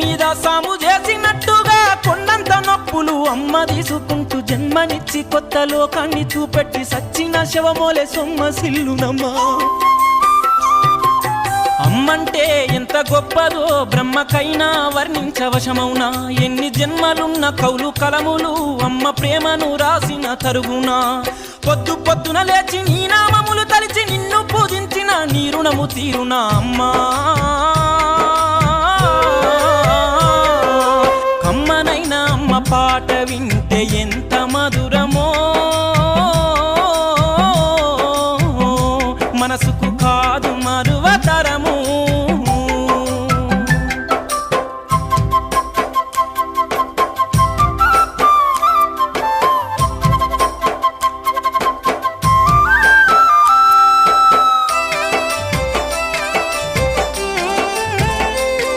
మీద సాము చేసినట్టుగా కొండంత నొప్పులు అమ్మ తీసుకుంటూ జన్మనిచ్చి కొత్త లోకాన్ని చూపెట్టి సచ్చిన శవమోలే సొమ్మసిల్లునమ్మా అమ్మంటే ఎంత గొప్పదో బ్రహ్మకైనా వర్ణించవశమౌనా ఎన్ని జన్మలున్న కౌలు కలములు అమ్మ ప్రేమను రాసిన తరుగునా పొద్దు పొద్దున లేచి నీ నామములు తలిచి నిన్ను పూజించిన నీ రుణము తీరునా అమ్మా కమ్మనైనా అమ్మ పాట వింటే ఎంత మధుర